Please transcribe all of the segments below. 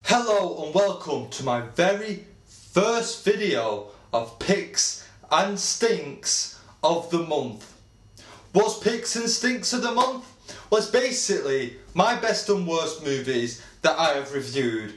Hello and welcome to my very first video of Picks and Stinks of the month. What's Picks and Stinks of the month? Well, it's basically my best and worst movies that I have reviewed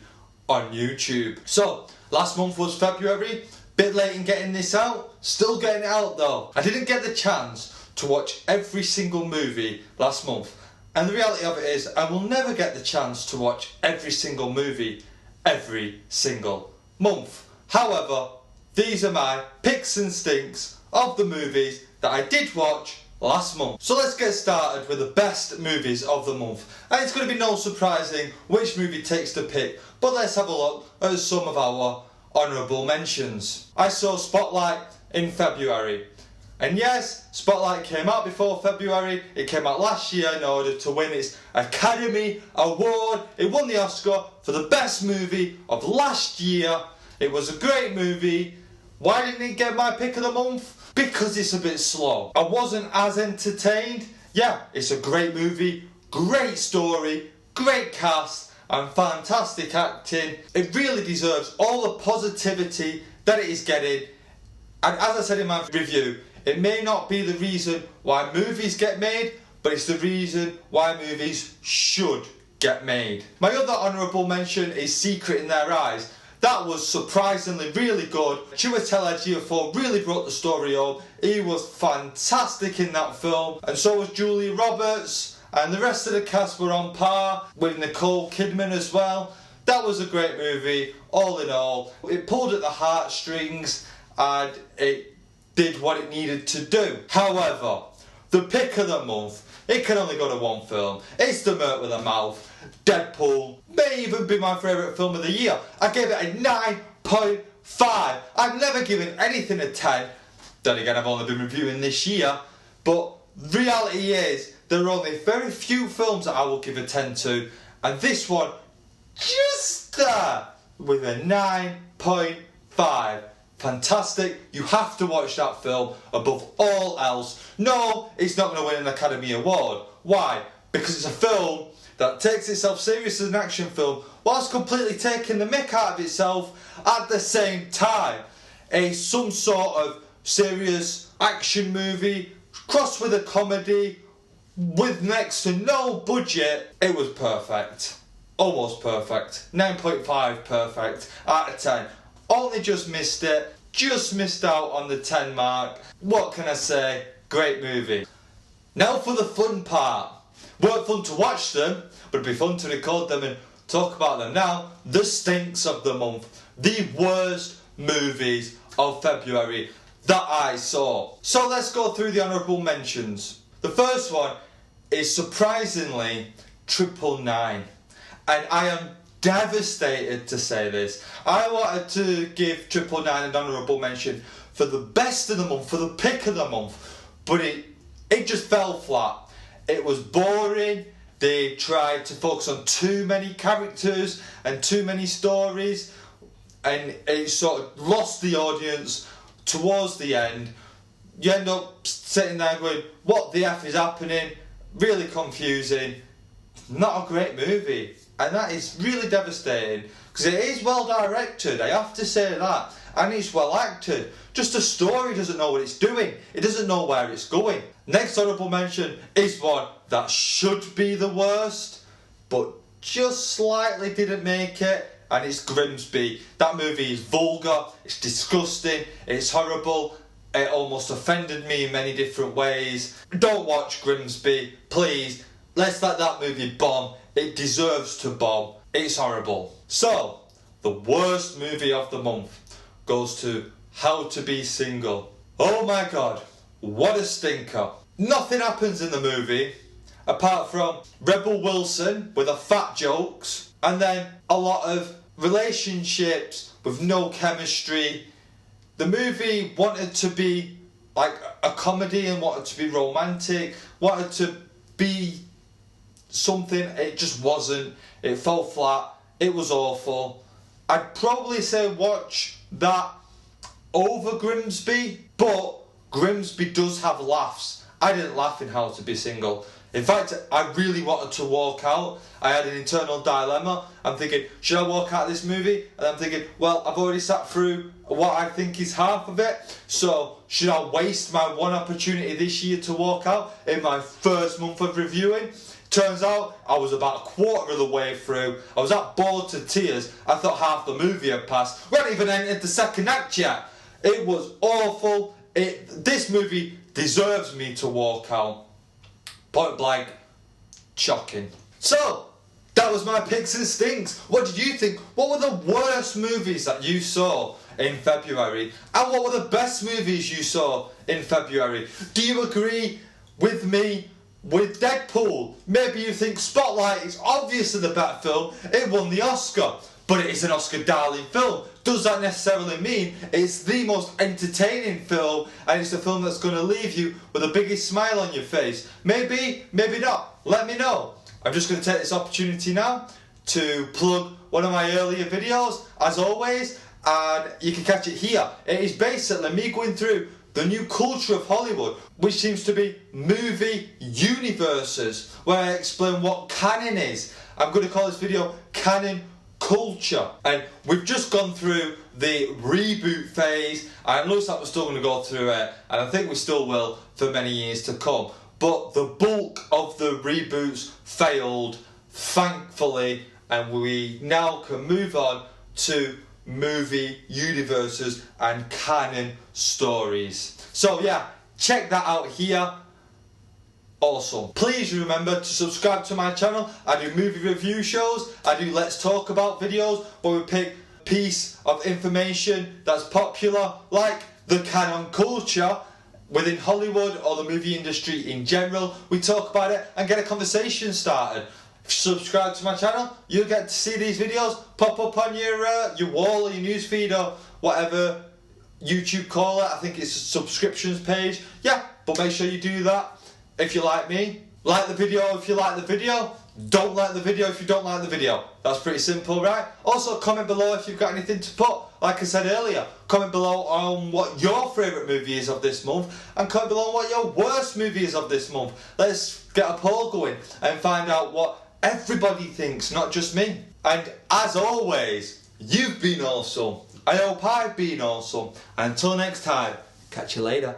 on YouTube. So, last month was February, bit late in getting this out, still getting it out though. I didn't get the chance to watch every single movie last month. And the reality of it is, I will never get the chance to watch every single movie every single month. However, these are my picks and stinks of the movies that I did watch last month. So let's get started with the best movies of the month. And it's going to be no surprising which movie takes the pick, but let's have a look at some of our honourable mentions. I saw Spotlight in February. And yes, Spotlight came out before February. It came out last year in order to win its Academy Award. It won the Oscar for the best movie of last year. It was a great movie. Why didn't it get my pick of the month? Because it's a bit slow. I wasn't as entertained. Yeah, it's a great movie, great story, great cast and fantastic acting. It really deserves all the positivity that it is getting. And as I said in my review, it may not be the reason why movies get made, but it's the reason why movies should get made. My other honourable mention is Secret in Their Eyes. That was surprisingly really good. Chiwetel Ejiofor really brought the story home. He was fantastic in that film, and so was Julia Roberts, and the rest of the cast were on par, with Nicole Kidman as well. That was a great movie, all in all. It pulled at the heartstrings, and it did what it needed to do. However, the pick of the month, it can only go to one film. It's The Merc with a Mouth. Deadpool may even be my favourite film of the year. I gave it a 9.5. I've never given anything a 10. Then again, I've only been reviewing this year. But reality is, there are only very few films that I will give a 10 to. And this one, just there, with a 9.5. Fantastic. You have to watch that film above all else. No, it's not going to win an Academy Award. Why? Because it's a film that takes itself serious as an action film whilst completely taking the mick out of itself at the same time. Some sort of serious action movie crossed with a comedy with next to no budget. It was perfect. Almost perfect. 9.5 perfect out of 10. Only just missed it, just missed out on the 10 mark. What can I say? Great movie. Now for the fun part. Weren't fun to watch them, but it'd be fun to record them and talk about them now. The stinks of the month. The worst movies of February that I saw. So let's go through the honourable mentions. The first one is surprisingly 999. And I am devastated to say this. I wanted to give 999 an honourable mention for the best of the month, for the pick of the month, but it just fell flat. It was boring. They tried to focus on too many characters and too many stories, and it sort of lost the audience towards the end. You end up sitting there going, what the F is happening? Really confusing. Not a great movie. And that is really devastating, because it is well directed, I have to say that, and it's well acted. Just the story doesn't know what it's doing, it doesn't know where it's going. Next honourable mention is one that should be the worst, but just slightly didn't make it, and it's Grimsby. That movie is vulgar, it's disgusting, it's horrible, it almost offended me in many different ways. Don't watch Grimsby, please. Let's let that movie bomb. It deserves to bomb. It's horrible. So, the worst movie of the month goes to How to Be Single. Oh my god, what a stinker. Nothing happens in the movie apart from Rebel Wilson with her fat jokes, and then a lot of relationships with no chemistry. The movie wanted to be like a comedy and wanted to be romantic, wanted to be something, it just wasn't. It fell flat. It was awful. I'd probably say watch that over Grimsby, but Grimsby does have laughs. I didn't laugh in How to Be Single. In fact, I really wanted to walk out. I had an internal dilemma. I'm thinking, should I walk out of this movie? And I'm thinking, well, I've already sat through what I think is half of it, so should I waste my one opportunity this year to walk out in my first month of reviewing? Turns out I was about a quarter of the way through. I was that bored to tears. I thought half the movie had passed. We hadn't even entered the second act yet. It was awful. This movie deserves me to walk out. Point blank, shocking. So, that was my picks and stinks. What did you think? What were the worst movies that you saw in February? And what were the best movies you saw in February? Do you agree with me with Deadpool? Maybe you think Spotlight is obviously the better film. It won the Oscar, but it is an Oscar darling film. Does that necessarily mean it's the most entertaining film and it's the film that's going to leave you with the biggest smile on your face? Maybe, maybe not. Let me know. I'm just going to take this opportunity now to plug one of my earlier videos, as always, and you can catch it here. It is basically me going through the new culture of Hollywood, which seems to be movie universes, where I explain what canon is. I'm going to call this video Canon Culture, and we've just gone through the reboot phase, and it looks like we're still going to go through it, and I think we still will for many years to come. But the bulk of the reboots failed, thankfully, and we now can move on to movie universes and canon stories. So yeah, check that out here. Awesome. Please remember to subscribe to my channel. I do movie review shows, I do Let's Talk About videos where we pick a piece of information that's popular, like the canon culture within Hollywood or the movie industry in general. We talk about it and get a conversation started. If you subscribe to my channel, you'll get to see these videos pop up on your wall or your newsfeed or whatever YouTube call it. I think it's a subscriptions page. Yeah, but make sure you do that. If you like me, like the video if you like the video, don't like the video if you don't like the video. That's pretty simple, right? Also, comment below if you've got anything to put. Like I said earlier, comment below on what your favourite movie is of this month, and comment below on what your worst movie is of this month. Let's get a poll going and find out what everybody thinks, not just me. And as always, you've been awesome. I hope I've been awesome. And until next time, catch you later.